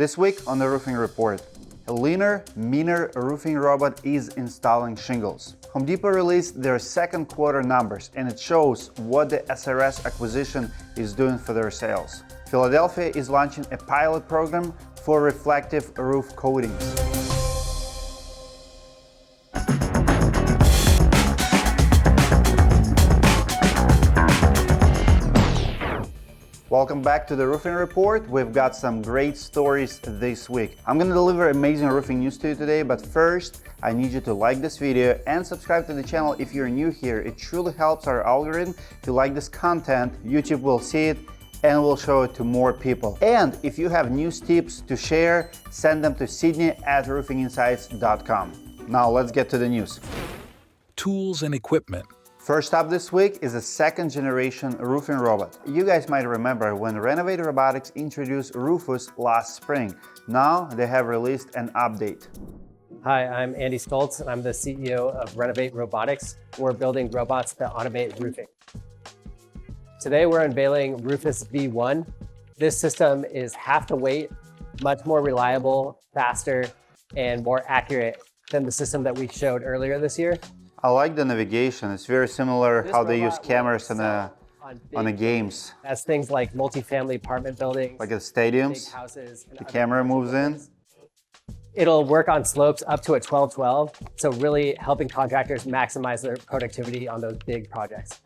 This week on the Roofing Report, a leaner, meaner roofing robot is installing shingles. Home Depot released their second quarter numbers, and it shows what the SRS acquisition is doing for their sales. Philadelphia is launching a pilot program for reflective roof coatings. Welcome back to the Roofing Report. We've got some great stories this week. I'm gonna deliver amazing roofing news to you today, but first, I need you to like this video and subscribe to the channel if you're new here. It truly helps our algorithm. If you like this content, YouTube will see it and will show it to more people. And if you have news tips to share, send them to Sydney@roofinginsights.com. Now let's get to the news. Tools and equipment. First up this week is a second generation roofing robot. You guys might remember when Renovate Robotics introduced Rufus last spring. Now they have released an update. Hi, I'm Andy Stoltz and I'm the CEO of Renovate Robotics. We're building robots that automate roofing. Today we're unveiling Rufus V1. This system is half the weight, much more reliable, faster, and more accurate than the system that we showed earlier this year. I like the navigation. It's very similar how they use cameras on the games. As things like multifamily apartment buildings, like at stadiums, big houses, and the camera moves in. It'll work on slopes up to a 12-12, so really helping contractors maximize their productivity on those big projects.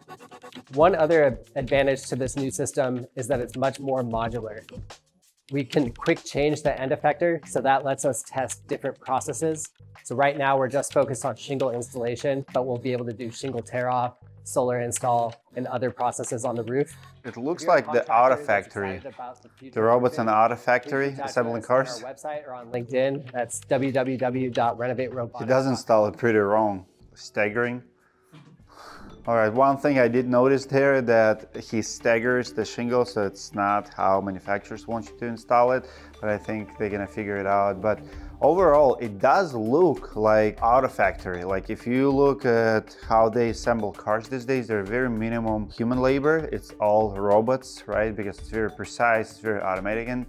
One other advantage to this new system is that it's much more modular. We can quick change the end effector, so that lets us test different processes. So right now we're just focused on shingle installation, but we'll be able to do shingle tear off, solar install, and other processes on the roof. It looks like the Auto Factory. The robots in the Auto Factory assembling cars. On our website or on LinkedIn, that's www.renovaterobotics.com. He does install it pretty wrong, staggering. All right, one thing I did notice there that he staggers the shingle, so it's not how manufacturers want you to install it, but I think they're gonna figure it out. But overall, it does look like Auto Factory. Like if you look at how they assemble cars these days, they're very minimum human labor. It's all robots, right? Because it's very precise, it's very automatic. And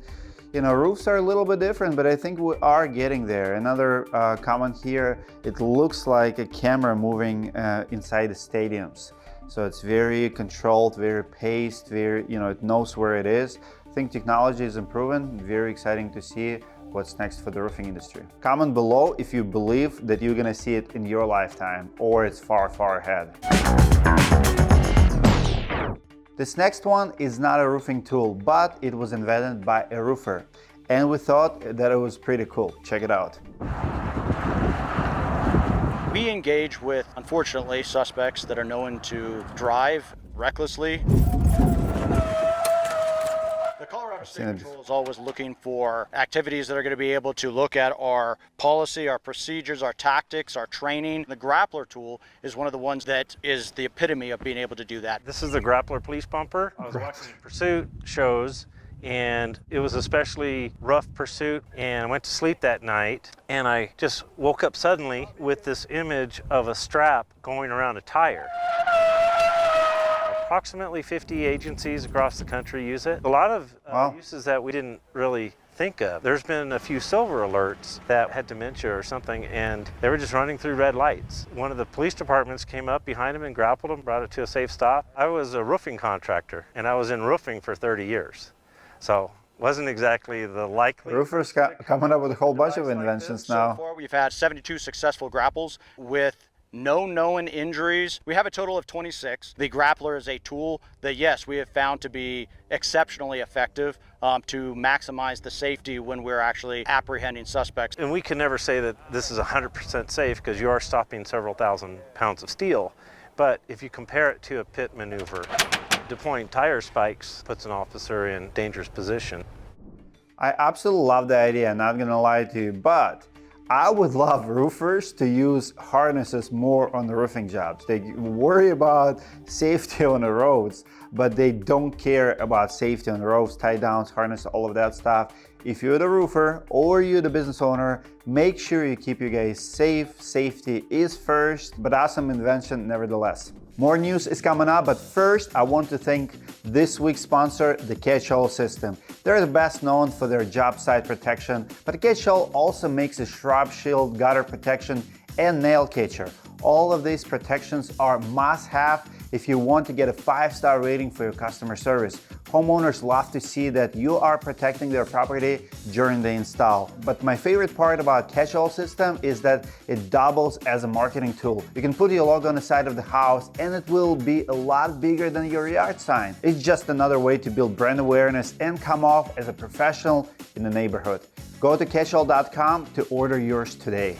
you know, roofs are a little bit different, but I think we are getting there. Another comment here, it looks like a camera moving inside the stadiums. So it's very controlled, very paced, very, you know, it knows where it is. I think technology is improving. Very exciting to see what's next for the roofing industry. Comment below if you believe that you're gonna see it in your lifetime or it's far, far ahead. This next one is not a roofing tool, but it was invented by a roofer. And we thought that it was pretty cool. Check it out. We engage with, unfortunately, suspects that are known to drive recklessly. The Colorado State Patrol is always looking for activities that are going to be able to look at our policy, our procedures, our tactics, our training. The grappler tool is one of the ones that is the epitome of being able to do that. This is the grappler police bumper. I was watching pursuit shows and it was especially rough pursuit, and I went to sleep that night and I just woke up suddenly with this image of a strap going around a tire. Approximately 50 agencies across the country use it. A lot of uses that we didn't really think of. There's been a few silver alerts that had dementia or something, and they were just running through red lights. One of the police departments came up behind them and grappled them, brought it to a safe stop. I was a roofing contractor, and I was in roofing for 30 years. So wasn't exactly the likely. Roofers coming up with a whole bunch of inventions now. So far, we've had 72 successful grapples with no known injuries. We have a total of 26. The grappler is a tool that, yes, we have found to be exceptionally effective to maximize the safety when we're actually apprehending suspects. And we can never say that this is 100% safe because you are stopping several thousand pounds of steel. But if you compare it to a pit maneuver, deploying tire spikes puts an officer in dangerous position. I absolutely love the idea, I'm not gonna lie to you, but I would love roofers to use harnesses more on the roofing jobs. They worry about safety on the roads, but they don't care about safety on the roads, tie downs, harness, all of that stuff. if you're the roofer or you're the business owner, make sure you keep you guys safe. Safety is first, but awesome invention nevertheless. More news is coming up, but first I want to thank this week's sponsor, the Catch-All System. They're the best known for their job site protection, but Catch-All also makes a shrub shield, gutter protection, and nail catcher. All of these protections are must-have if you want to get a 5-star rating for your customer service. Homeowners love to see that you are protecting their property during the install. But my favorite part about Catch-All System is that it doubles as a marketing tool. You can put your logo on the side of the house and it will be a lot bigger than your yard sign. It's just another way to build brand awareness and come off as a professional in the neighborhood. Go to catchall.com to order yours today.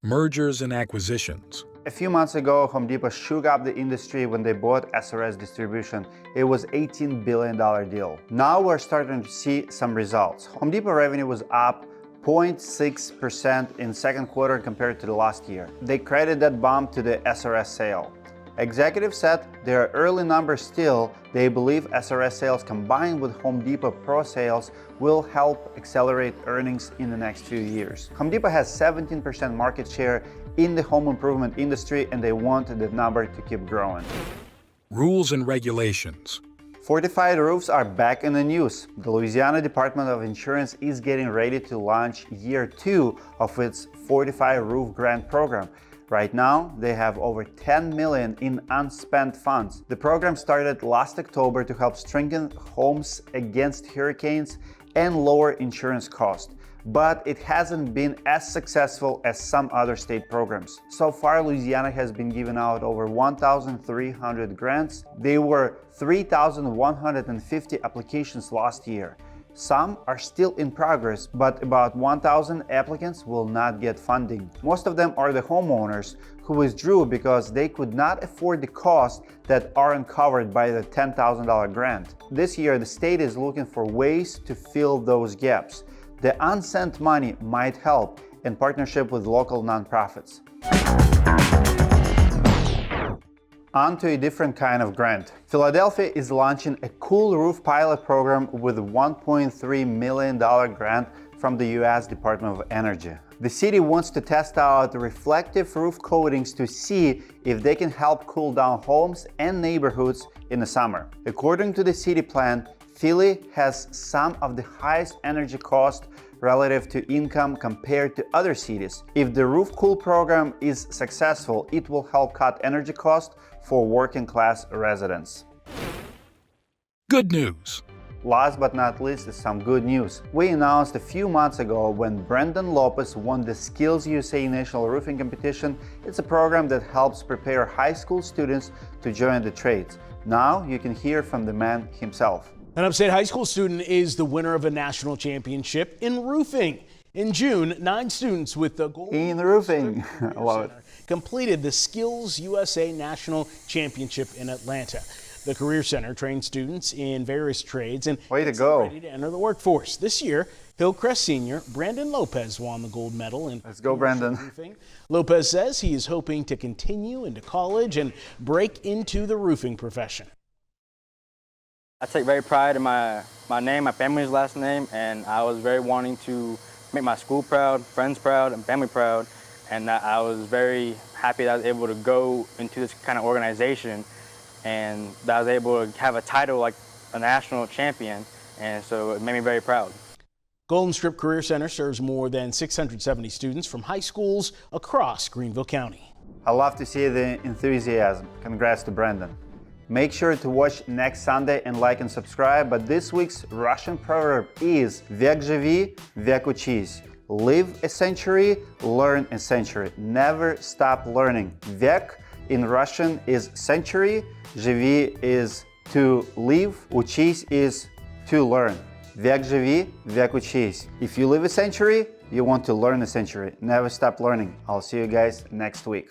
Mergers and acquisitions. A few months ago, Home Depot shook up the industry when they bought SRS Distribution. It was an $18 billion deal. Now we're starting to see some results. Home Depot revenue was up 0.6% in second quarter compared to the last year. They credit that bump to the SRS sale. Executives said there are early numbers still. They believe SRS sales combined with Home Depot Pro sales will help accelerate earnings in the next few years. Home Depot has 17% market share in the home improvement industry and they want that number to keep growing. Rules and regulations. Fortified Roofs are back in the news. The Louisiana Department of Insurance is getting ready to launch year 2 of its Fortified Roof Grant program. Right now, they have over $10 million in unspent funds. The program started last October to help strengthen homes against hurricanes and lower insurance costs, but it hasn't been as successful as some other state programs. So far, Louisiana has been giving out over 1,300 grants. There were 3,150 applications last year. Some are still in progress, but about 1,000 applicants will not get funding. Most of them are the homeowners who withdrew because they could not afford the costs that aren't covered by the $10,000 grant. This year, the state is looking for ways to fill those gaps. The unspent money might help in partnership with local nonprofits. On to a different kind of grant. Philadelphia is launching a cool roof pilot program with a $1.3 million grant from the U.S. Department of Energy. The city wants to test out reflective roof coatings to see if they can help cool down homes and neighborhoods in the summer. According to the city plan, Philly has some of the highest energy costs relative to income compared to other cities. If the Roof Cool program is successful, it will help cut energy costs for working class residents. Good news. Last but not least is some good news. We announced a few months ago when Brandon Lopez won the Skills USA National Roofing Competition. It's a program that helps prepare high school students to join the trades. Now you can hear from the man himself. An upstate high school student is the winner of a national championship in roofing. In June, 9 students with the gold in roofing completed the Skills USA National Championship in Atlanta. The Career Center trains students in various trades and is ready to enter the workforce. This year, Hillcrest senior Brandon Lopez won the gold medal in Let's go, Brandon. roofing. Lopez says he is hoping to continue into college and break into the roofing profession. I take very pride in my name, my family's last name, and I was very wanting to make my school proud, friends proud, and family proud. And I was very happy that I was able to go into this kind of organization and that I was able to have a title like a national champion. And so it made me very proud. Golden Strip Career Center serves more than 670 students from high schools across Greenville County. I love to see the enthusiasm. Congrats to Brandon. Make sure to watch next Sunday and like and subscribe, but this week's Russian proverb is «Век живи, век учись». Live a century, learn a century. Never stop learning. Век in Russian is century, живи is to live, учись is to learn. Век живи, век учись. If you live a century, you want to learn a century. Never stop learning. I'll see you guys next week.